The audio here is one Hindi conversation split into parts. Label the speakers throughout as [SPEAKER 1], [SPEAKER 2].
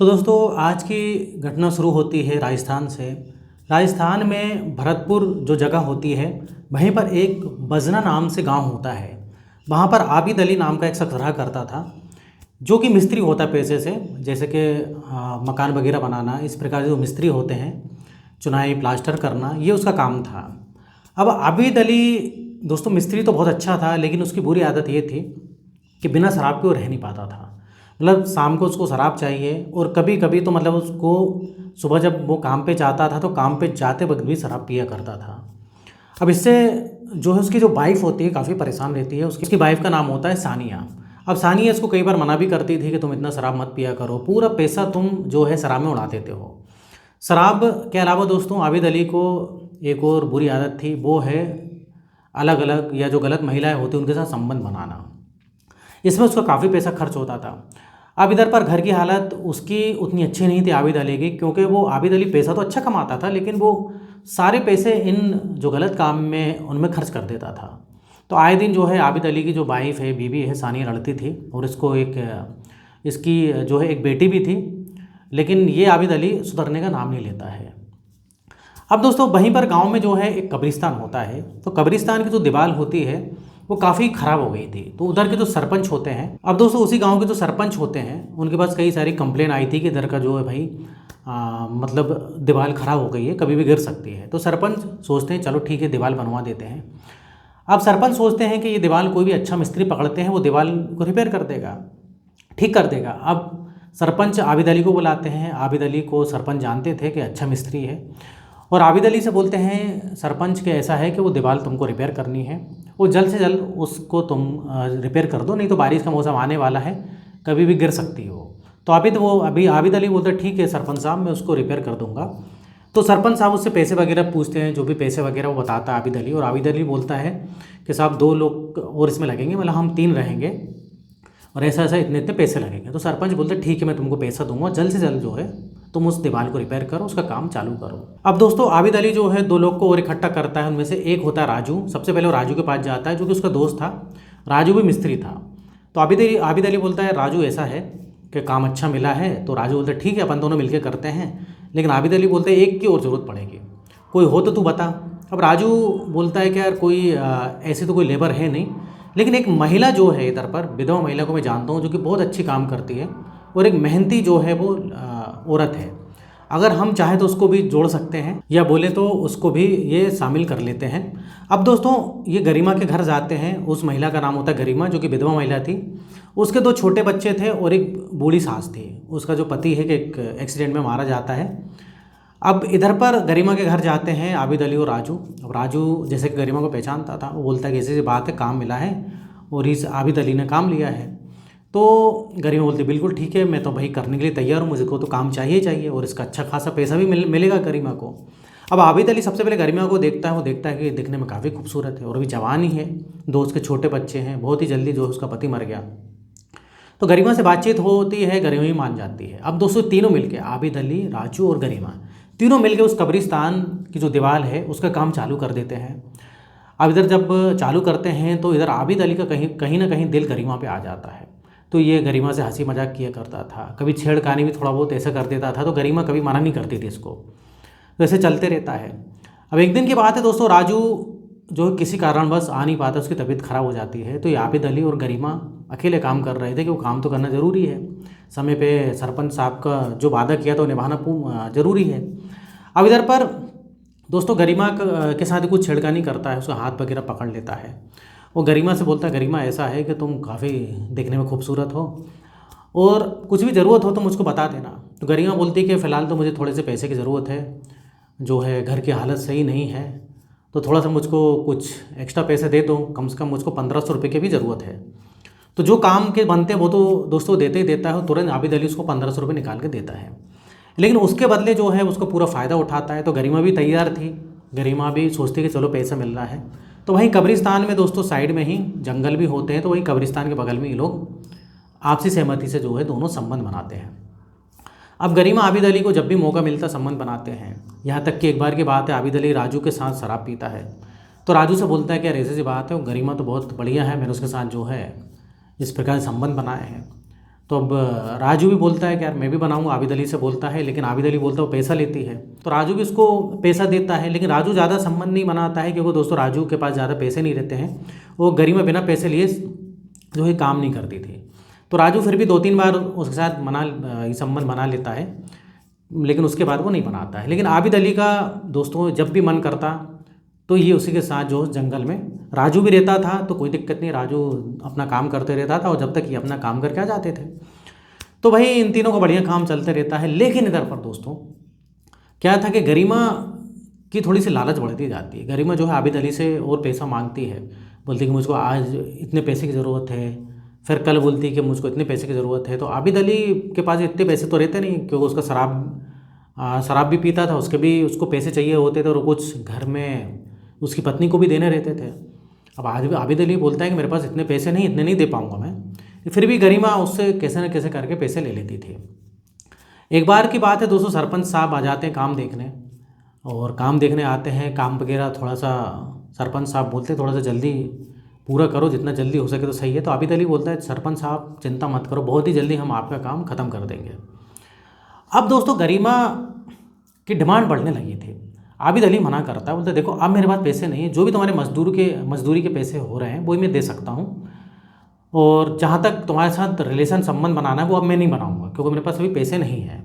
[SPEAKER 1] तो दोस्तों आज की घटना शुरू होती है राजस्थान से। राजस्थान में भरतपुर जो जगह होती है वहीं पर एक बजना नाम से गांव होता है। वहाँ पर आबिद अली नाम का एक शख्स रहा करता था जो कि मिस्त्री होता है पेशे से। जैसे कि मकान वगैरह बनाना, इस प्रकार के जो मिस्त्री होते हैं, चुनाई प्लास्टर करना, ये उसका काम था। अब आबिद अली दोस्तों मिस्त्री तो बहुत अच्छा था, लेकिन उसकी बुरी आदत ये थी कि बिना शराब के वो रह नहीं पाता था। मतलब शाम को उसको शराब चाहिए, और कभी कभी तो मतलब उसको सुबह जब वो काम पे जाता था तो काम पे जाते वक्त भी शराब पिया करता था। अब इससे जो है उसकी जो वाइफ होती है काफ़ी परेशान रहती है। उसकी वाइफ का नाम होता है सानिया। अब सानिया इसको कई बार मना भी करती थी कि तुम इतना शराब मत पिया करो, पूरा पैसा तुम जो है शराब में उड़ा देते हो। शराब के अलावा दोस्तों आबिद अली को एक और बुरी आदत थी, वो है अलग अलग या जो गलत महिलाएं होती उनके साथ संबंध बनाना। इसमें उसका काफ़ी पैसा खर्च होता था। अब इधर पर घर की हालत उसकी उतनी अच्छी नहीं थी आबिद अली की, क्योंकि वो आबिद अली पैसा तो अच्छा कमाता था, लेकिन वो सारे पैसे इन जो गलत काम में उनमें खर्च कर देता था। तो आए दिन जो है आबिद अली की जो वाइफ है, बीवी है, सानिया लड़ती थी, और इसको इसकी जो है एक बेटी भी थी, लेकिन ये आबिद अली सुधरने का नाम नहीं लेता है। अब दोस्तों वहीं पर गांव में जो है एक कब्रिस्तान होता है। तो कब्रिस्तान की जो दीवार होती है वो काफ़ी ख़राब हो गई थी। तो उधर के जो सरपंच होते हैं, अब दोस्तों उसी गांव के जो सरपंच होते हैं उनके पास कई सारी कंप्लेन आई थी कि इधर का जो है भाई मतलब दीवार ख़राब हो गई है, कभी भी गिर सकती है। तो सरपंच सोचते हैं चलो ठीक है दीवार बनवा देते हैं। अब सरपंच सोचते हैं कि ये दीवार कोई भी अच्छा मिस्त्री पकड़ते हैं, वो दीवार को रिपेयर कर देगा, ठीक कर देगा। अब सरपंच आबिद अली को बुलाते हैं। आबिद अली को सरपंच जानते थे कि अच्छा मिस्त्री है, और आबिद अली से बोलते हैं सरपंच के ऐसा है कि वो दीवार तुमको रिपेयर करनी है, वो जल्द से जल्द उसको तुम रिपेयर कर दो, नहीं तो बारिश का मौसम आने वाला है, कभी भी गिर सकती हो। तो अभी आबिद अली बोलते ठीक है सरपंच साहब, मैं उसको रिपेयर कर दूंगा। तो सरपंच साहब उससे पैसे वगैरह पूछते हैं, जो भी पैसे वगैरह वो बताता है आबिद अली, और आबिद अली बोलता है कि साहब 2 लोग और इसमें लगेंगे, मतलब हम 3 रहेंगे, और ऐसा ऐसा इतने इतने पैसे लगेंगे। तो सरपंच बोलते ठीक है मैं तुमको पैसा दूंगा, जल्द से जल्द जो है तुम उस दीवार को रिपेयर करो, उसका काम चालू करो। अब दोस्तों आबिद अली जो है 2 लोग को और इकट्ठा करता है। उनमें से एक होता है राजू। सबसे पहले वो राजू के पास जाता है जो कि उसका दोस्त था। राजू भी मिस्त्री था। तो आबिद अली बोलता है राजू ऐसा है कि काम अच्छा मिला है। तो राजू बोलता है ठीक है अपन दोनों मिलकर करते हैं, लेकिन आबिद अली बोलते हैं एक की और ज़रूरत पड़ेगी, कोई हो तो तू बता। अब राजू बोलता है कि यार कोई ऐसे तो कोई लेबर है नहीं, लेकिन एक महिला जो है इधर पर, विधवा महिला को मैं जानता हूँ जो कि बहुत अच्छी काम करती है, और एक मेहनती जो है वो औरत है। अगर हम चाहें तो उसको भी जोड़ सकते हैं, या बोले तो उसको भी ये शामिल कर लेते हैं। अब दोस्तों ये गरिमा के घर जाते हैं। उस महिला का नाम होता है गरिमा, जो कि विधवा महिला थी। उसके 2 छोटे बच्चे थे और एक बूढ़ी सास थी। उसका जो पति है कि एक एक्सीडेंट में मारा जाता है। अब इधर पर गरिमा के घर जाते हैं आबिद अली और राजू। अब राजू जैसे कि गरिमा को पहचानता था, वो बोलता है कि ऐसी बात है, काम मिला है और इस आबिद अली ने काम लिया है। तो गरिमा बोलती बिल्कुल ठीक है, मैं तो भाई करने के लिए तैयार हूँ, मुझे को तो काम चाहिए ही चाहिए, और इसका अच्छा खासा पैसा भी मिलेगा गरिमा को। अब आबिद अली सबसे पहले गरिमा को देखता है। वो देखता है कि दिखने में काफ़ी खूबसूरत है और अभी जवान ही है, 2 उसके छोटे बच्चे हैं, बहुत ही जल्दी जो उसका पति मर गया। तो गरिमा से बातचीत होती है, गरिमा भी मान जाती है। अब दोस्तों तीनों मिलके आबिद अली, राजू और गरिमा तीनों मिलके उस कब्रिस्तान की जो दीवार है उसका काम चालू कर देते हैं। अब इधर जब चालू करते हैं तो इधर आबिद अली का कहीं ना कहीं दिल गरिमा पे आ जाता है। तो ये गरिमा से हंसी मजाक किया करता था, कभी छेड़खानी भी थोड़ा बहुत ऐसा कर देता था। तो गरिमा कभी मना नहीं करती थी इसको। तो ऐसे चलते रहता है। अब एक दिन की बात है दोस्तों, राजू जो किसी कारणवश आ नहीं पाता, उसकी तबीयत खराब हो जाती है। तो ये आबिद अली और गरिमा अकेले काम कर रहे थे कि वो काम तो करना ज़रूरी है, समय पे सरपंच साहब का जो वादा किया था वो निभाना ज़रूरी है। अब इधर पर दोस्तों गरिमा के साथ कुछ छेड़खानी करता है, उसका हाथ वगैरह पकड़ लेता है। वो गरिमा से बोलता है गरिमा ऐसा है कि तुम काफ़ी दिखने में खूबसूरत हो, और कुछ भी ज़रूरत हो तो मुझको बता देना। तो गरिमा बोलती है कि फ़िलहाल तो मुझे थोड़े से पैसे की ज़रूरत है, जो है घर की हालत सही नहीं है, तो थोड़ा सा मुझको कुछ एक्स्ट्रा पैसे दे दो, कम से कम मुझको 1500 रुपये की भी ज़रूरत है। तो जो काम के बनते हैं वो तो दोस्तों देते ही देता है। तुरंत आबिद अली उसको 1500 रुपये निकाल के देता है, लेकिन उसके बदले जो है उसको पूरा फ़ायदा उठाता है। तो गरिमा भी तैयार थी, गरिमा भी सोचती कि चलो पैसा मिल रहा है। तो वहीं कब्रिस्तान में दोस्तों साइड में ही जंगल भी होते हैं, तो वहीं कब्रिस्तान के बगल में ये लोग आपसी सहमति से जो है दोनों संबंध बनाते हैं। अब गरिमा आबिद अली को जब भी मौका मिलता संबंध बनाते हैं। यहाँ तक कि एक बार की बात है, आबिद अली राजू के साथ शराब पीता है। तो राजू से बोलता है कि यार ऐसी बात है, वो गरिमा तो बहुत बढ़िया है, मैंने उसके साथ जो है इस प्रकार संबंध बनाए हैं। तो अब राजू भी बोलता है कि यार मैं भी बनाऊंगा, आबिद अली से बोलता है, लेकिन आबिद अली बोलता है वो पैसा लेती है। तो राजू भी उसको पैसा देता है, लेकिन राजू ज़्यादा संबंध नहीं बनाता है, क्योंकि दोस्तों राजू के पास ज़्यादा पैसे नहीं रहते हैं। वो गरिमा बिना पैसे लिए जो है काम नहीं करती थी। तो राजू फिर भी 2-3 बार उसके साथ ये संबंध बना लेता है, लेकिन उसके बाद वो नहीं बनाता है। लेकिन आबिद अली का दोस्तों जब भी मन करता तो ये उसी के साथ जो जंगल में राजू भी रहता था, तो कोई दिक्कत नहीं, राजू अपना काम करते रहता था, और जब तक ये अपना काम करके आ जाते थे। तो भाई इन तीनों का बढ़िया काम चलते रहता है। लेकिन इधर पर दोस्तों क्या था कि गरिमा की थोड़ी सी लालच बढ़ती जाती है। गरिमा जो है आबिद अली से और पैसा मांगती है, बोलती है कि मुझको आज इतने पैसे की ज़रूरत है, फिर कल बोलती है कि मुझको इतने पैसे की ज़रूरत है। तो आबिद अली के पास इतने पैसे तो रहते नहीं, क्योंकि उसका शराब भी पीता था, उसको पैसे चाहिए होते थे, और कुछ घर में उसकी पत्नी को भी देने रहते थे। अब आबिद अली बोलता है कि मेरे पास इतने पैसे नहीं, इतने नहीं दे पाऊँगा मैं। फिर भी गरिमा उससे कैसे न कैसे करके पैसे ले लेती थी। एक बार की बात है दोस्तों, सरपंच साहब आ जाते हैं काम देखने, और काम देखने आते हैं, काम वगैरह थोड़ा सा सरपंच साहब बोलते हैं थोड़ा सा जल्दी पूरा करो, जितना जल्दी हो सके तो सही है। तो आबिद अली बोलता है सरपंच साहब चिंता मत करो, बहुत ही जल्दी हम आपका काम ख़त्म कर देंगे। अब दोस्तों गरिमा की डिमांड बढ़ने लगी थी। आबिद अली मना करता है, बोलते देखो अब मेरे पास पैसे नहीं है, जो भी तुम्हारे मजदूरी के पैसे हो रहे हैं वही मैं दे सकता हूँ, और जहाँ तक तुम्हारे साथ रिलेशन संबंध बनाना है वो अब मैं नहीं बनाऊँगा, क्योंकि मेरे पास अभी पैसे नहीं हैं।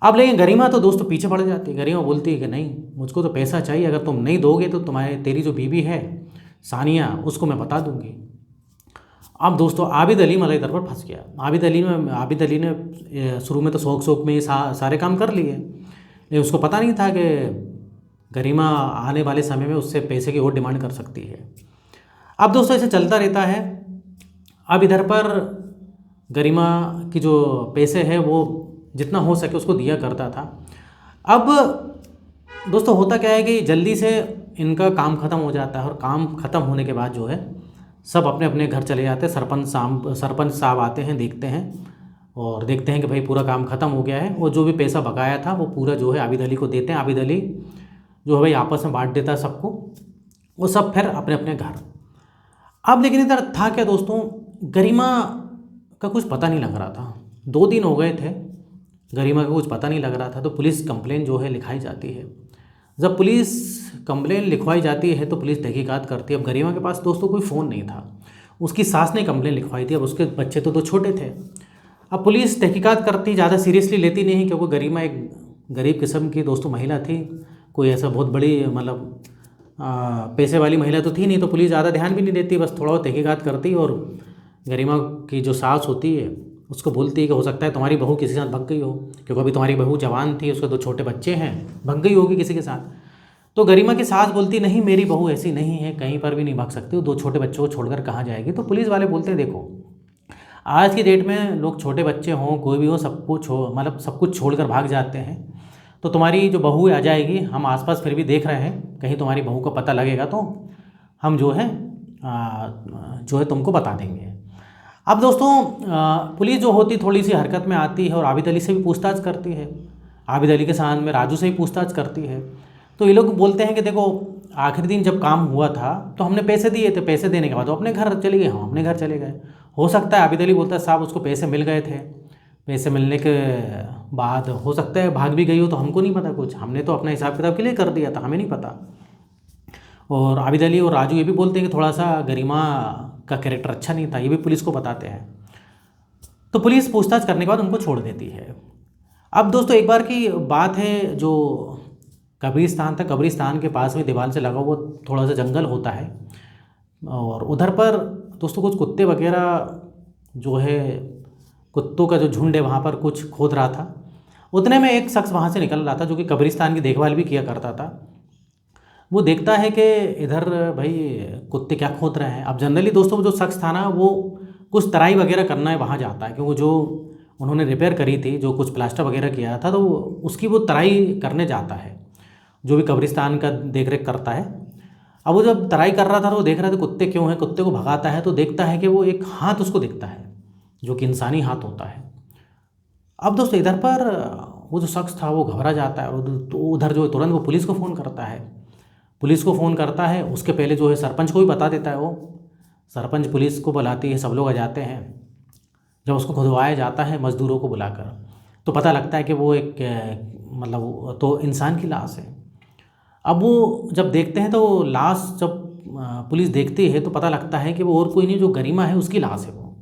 [SPEAKER 1] अब लेकिन गरिमा तो दोस्तों पीछे पड़ जाती है। गरिमा बोलती है कि नहीं, मुझको तो पैसा चाहिए, अगर तुम नहीं दोगे तो तेरी जो बीवी है सानिया, उसको मैं बता दूंगी। अब दोस्तों आबिद अली मतलब इधर पर फंस गया। आबिद अली ने शुरू में तो शौक में सारे काम कर लिए, लेकिन उसको पता नहीं था कि गरिमा आने वाले समय में उससे पैसे की और डिमांड कर सकती है। अब दोस्तों ऐसे चलता रहता है। अब इधर पर गरिमा की जो पैसे है वो जितना हो सके उसको दिया करता था। अब दोस्तों होता क्या है कि जल्दी से इनका काम ख़त्म हो जाता है, और काम ख़त्म होने के बाद जो है सब अपने अपने घर चले जाते हैं। सरपंच साहब आते हैं, देखते हैं, और देखते हैं कि भाई पूरा काम ख़त्म हो गया है, और जो भी पैसा बकाया था वो पूरा जो है आबिद अली को देते हैं। आबिद अली जो है भाई आपस में बांट देता है सबको, वो सब फिर अपने अपने घर। अब लेकिन इधर था क्या दोस्तों, गरिमा का कुछ पता नहीं लग रहा था। 2 दिन हो गए थे, गरिमा का कुछ पता नहीं लग रहा था। तो पुलिस कंप्लेन जो है लिखाई जाती है। जब पुलिस कंप्लेन लिखवाई जाती है तो पुलिस तहकीकात करती है। अब गरिमा के पास दोस्तों कोई फ़ोन नहीं था, उसकी सास ने कंप्लेन लिखवाई थी। अब उसके बच्चे तो 2 छोटे थे। अब पुलिस तहकीकात करती, ज़्यादा सीरियसली लेती नहीं, क्योंकि गरिमा एक गरीब किस्म की दोस्तों महिला थी, कोई ऐसा बहुत बड़ी मतलब पैसे वाली महिला तो थी नहीं। तो पुलिस ज़्यादा ध्यान भी नहीं देती, बस थोड़ा बहुत तहकीकात करती, और गरिमा की जो सास होती है उसको बोलती है कि हो सकता है तुम्हारी बहू किसी के साथ भग गई हो, क्योंकि अभी तुम्हारी बहू जवान थी, उसके 2 छोटे बच्चे हैं, भग गई होगी किसी के साथ। तो गरिमा की सास बोलती नहीं, मेरी बहू ऐसी नहीं है, कहीं पर भी नहीं भाग सकती, वो 2 छोटे बच्चों को छोड़कर कहाँ जाएगी। तो पुलिस वाले बोलते हैं देखो आज की डेट में लोग छोटे बच्चे हों कोई भी हो, सब कुछ छोड़कर भाग जाते हैं। तो तुम्हारी जो बहू आ जाएगी, हम आसपास फिर भी देख रहे हैं, कहीं तुम्हारी बहू को पता लगेगा तो हम जो है तुमको बता देंगे। अब दोस्तों पुलिस जो होती थोड़ी सी हरकत में आती है, और आबिद अली से भी पूछताछ करती है, आबिद अली के साथ में राजू से भी पूछताछ करती है। तो ये लोग बोलते हैं कि देखो आखिरी दिन जब काम हुआ था तो हमने पैसे दिए थे, पैसे देने के बाद वो अपने घर चले गए, हम अपने घर चले गए। हो सकता है आबिद अली बोलता है साहब उसको पैसे मिल गए थे, पैसे मिलने के बाद हो सकता है भाग भी गई हो, तो हमको नहीं पता कुछ, हमने तो अपना हिसाब किताब क्लियर कर दिया था, हमें नहीं पता। और आबिद अली और राजू ये भी बोलते हैं कि थोड़ा सा गरिमा का कैरेक्टर अच्छा नहीं था, ये भी पुलिस को बताते हैं। तो पुलिस पूछताछ करने के बाद उनको छोड़ देती है। अब दोस्तों एक बार की बात है, जो कब्रिस्तान था, कब्रिस्तान के पास में दीवार से लगा हुआ थोड़ा सा जंगल होता है, और उधर पर दोस्तों कुछ कुत्ते वगैरह जो है, कुत्तों का जो झुंड है वहाँ पर कुछ खोद रहा था। उतने में एक शख्स वहाँ से निकल रहा था, जो कि कब्रिस्तान की देखभाल भी किया करता था। वो देखता है कि इधर भाई कुत्ते क्या खोद रहे हैं। अब जनरली दोस्तों जो शख्स था ना, वो कुछ तराई वगैरह करना है वहाँ जाता है, क्योंकि जो उन्होंने रिपेयर करी थी, जो कुछ प्लास्टर वगैरह किया था, तो उसकी वो तराई करने जाता है, जो भी कब्रिस्तान का देख रेख करता है। अब वो जब तराई कर रहा था तो वो देख रहा था कुत्ते क्यों हैं, कुत्ते को भगाता है तो देखता है कि वो एक हाथ उसको दिखता है, जो कि इंसानी हाथ होता है। अब दोस्तों इधर पर वो जो शख्स था वो घबरा जाता है, और तो उधर जो तुरंत वो पुलिस को फ़ोन करता है। उसके पहले जो है सरपंच को भी बता देता है वो। सरपंच पुलिस को बुलाती है, सब लोग आ जाते हैं। जब उसको खुदवाया जाता है मज़दूरों को बुलाकर, तो पता लगता है कि वो एक मतलब तो इंसान की लाश है। अब वो जब देखते हैं तो लाश जब पुलिस देखती है तो पता लगता है कि वो और कोई नहीं, जो गरिमा है उसकी लाश है, वो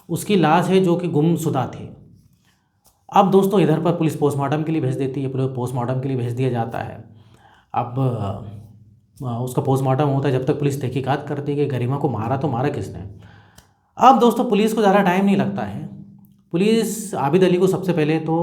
[SPEAKER 1] उसकी लाश है जो कि गुमशुदा थी। अब दोस्तों इधर पर पुलिस पोस्टमार्टम के लिए भेज देती है, पुलिस पोस्टमार्टम के लिए भेज दिया जाता है। अब उसका पोस्टमार्टम होता है, जब तक पुलिस तहकीकात करती है कि गरिमा को मारा तो मारा किसने। अब दोस्तों पुलिस को ज़्यादा टाइम नहीं लगता है। पुलिस आबिद अली को सबसे पहले तो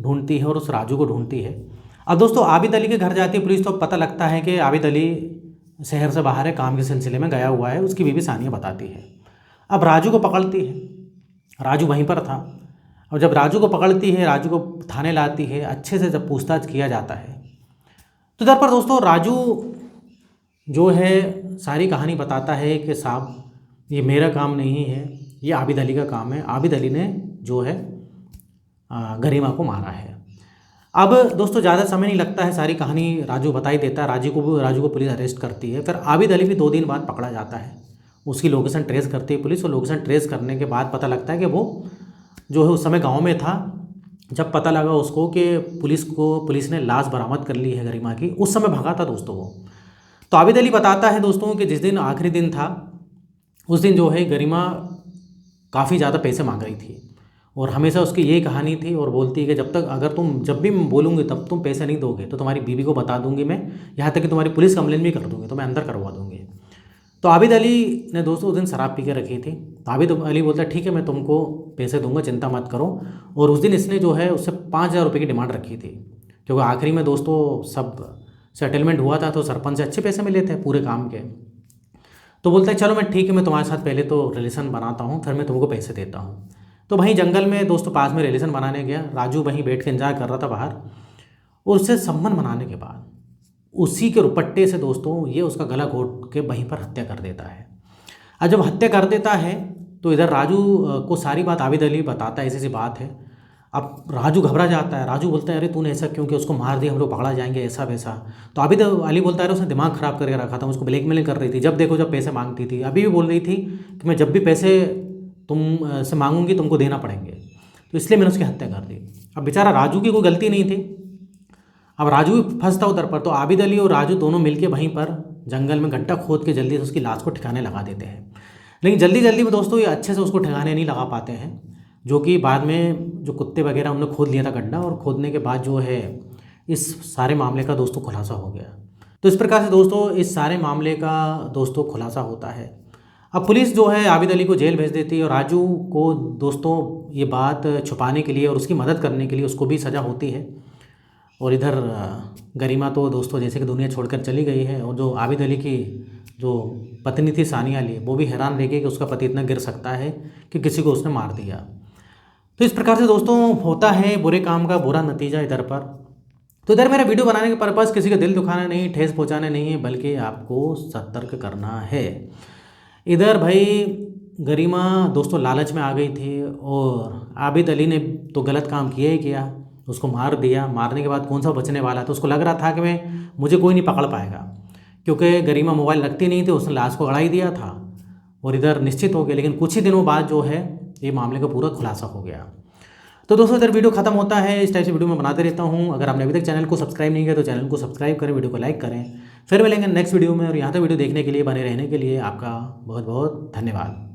[SPEAKER 1] ढूंढती है और उस राजू को ढूंढती है। अब दोस्तों आबिद अली के घर जाती है पुलिस, तो पता लगता है कि आबिद अली शहर से बाहर है, काम के सिलसिले में गया हुआ है, उसकी बीवी सानिया बताती है। अब राजू को पकड़ती है, राजू वहीं पर था। और जब राजू को पकड़ती है, राजू को थाने लाती है, अच्छे से जब पूछताछ किया जाता है तो इधर पर दोस्तों राजू जो है सारी कहानी बताता है कि साहब ये मेरा काम नहीं है, ये आबिद अली का काम है, आबिद अली ने जो है गरिमा को मारा है। अब दोस्तों ज़्यादा समय नहीं लगता है, सारी कहानी राजू बता ही देता है। राजू को पुलिस अरेस्ट करती है। फिर आबिद अली भी 2 दिन बाद पकड़ा जाता है। उसकी लोकेशन ट्रेस करती है पुलिस, और लोकेशन ट्रेस करने के बाद पता लगता है कि वो जो है उस समय गाँव में था। जब पता लगा उसको कि पुलिस ने लाश बरामद कर ली है गरिमा की, उस समय भागा था दोस्तों वो। तो आबिद अली बताता है दोस्तों कि जिस दिन आखिरी दिन था, उस दिन जो है गरिमा काफ़ी ज़्यादा पैसे मांग रही थी, और हमेशा उसकी यही कहानी थी, और बोलती है कि जब भी मैं बोलूँगी तब तुम पैसे नहीं दोगे तो तुम्हारी बीवी को बता दूंगी मैं, यहाँ तक कि तुम्हारी पुलिस कंप्लेन भी कर दूंगी, तो मैं अंदर करवा दूंगी। तो आबिद अली ने दोस्तों उस दिन शराब पी के रखी थी। तो आबिद अली बोलता है ठीक है मैं तुमको पैसे दूंगा, चिंता मत करो। और उस दिन इसने जो है उससे 5,000 रुपये की डिमांड रखी थी, क्योंकि आखिरी में दोस्तों सब सेटलमेंट हुआ था, तो सरपंच से अच्छे पैसे मिले थे पूरे काम के। तो बोलता है चलो मैं ठीक है, मैं तुम्हारे साथ पहले तो रिलेशन बनाता हूँ, फिर मैं तुमको पैसे देता हूँ। तो वहीं जंगल में दोस्तों पास में रिलेशन बनाने गया। राजू वहीं बैठ के इंतजार कर रहा था बाहर, और उससे संबंध बनाने के बाद उसी के रुपट्टे से दोस्तों ये उसका गला घोट के वहीं पर हत्या कर देता है। और जब हत्या कर देता है तो इधर राजू को सारी बात आबिद अली बताता है, ऐसी सी बात है। अब राजू घबरा जाता है। राजू बोलता है अरे तूने ऐसा क्यों किया, उसको मार दिया, हम लोग पकड़ा जाएंगे, ऐसा वैसा। तो आबिद अली बोलता है अरे उसने दिमाग ख़राब करके रखा था, उसको ब्लैकमेलिंग कर रही थी, जब देखो जब पैसे मांगती थी। अभी भी बोल रही थी कि मैं जब भी पैसे तुम से मांगूंगी तुमको देना पड़ेंगे, तो इसलिए मैंने उसकी हत्या कर दी। अब बेचारा राजू की कोई गलती नहीं थी। अब राजू भी फंसता उधर पर, तो आबिद अली और राजू दोनों मिलके वहीं पर जंगल में गड्ढा खोद के जल्दी से उसकी लाश को ठिकाने लगा देते हैं। लेकिन जल्दी जल्दी में दोस्तों ये अच्छे से उसको ठिकाने नहीं लगा पाते हैं, जो कि बाद में जो कुत्ते वगैरह उन्होंने खोद लिया था गड्ढा, और खोदने के बाद जो है इस सारे मामले का दोस्तों खुलासा हो गया। तो इस प्रकार से दोस्तों इस सारे मामले का दोस्तों खुलासा होता है। अब पुलिस जो है आबिद अली को जेल भेज देती है, और राजू को दोस्तों ये बात छुपाने के लिए और उसकी मदद करने के लिए उसको भी सज़ा होती है। और इधर गरिमा तो दोस्तों जैसे कि दुनिया छोड़कर चली गई है, और जो आबिद अली की जो पत्नी थी सानिया अली, वो भी हैरान रह गई कि उसका पति इतना गिर सकता है कि किसी को उसने मार दिया। तो इस प्रकार से दोस्तों होता है बुरे काम का बुरा नतीजा इधर पर। तो इधर मेरा वीडियो बनाने का पर्पज़ किसी का दिल दुखाना नहीं, ठेस पहुंचाना नहीं है, बल्कि आपको सतर्क करना है। इधर भाई गरिमा दोस्तों लालच में आ गई थी, और आबिद अली ने तो गलत काम किया ही किया, उसको मार दिया। मारने के बाद कौन सा बचने वाला, तो उसको लग रहा था कि मुझे कोई नहीं पकड़ पाएगा, क्योंकि गरिमा मोबाइल रखती नहीं थी, उसने लाश को अड़ा ही दिया था, और इधर निश्चित हो गया। लेकिन कुछ ही दिनों बाद जो है ये मामले का पूरा खुलासा हो गया। तो दोस्तों इधर वीडियो खत्म होता है। इस टाइप से वीडियो मैं बनाते रहता हूँ। अगर आपने अभी तक चैनल को सब्सक्राइब नहीं किया तो चैनल को सब्सक्राइब करें, वीडियो को लाइक करें। फिर मिलेंगे नेक्स्ट वीडियो में, और यहाँ तक वीडियो देखने के लिए, बने रहने के लिए आपका बहुत बहुत धन्यवाद।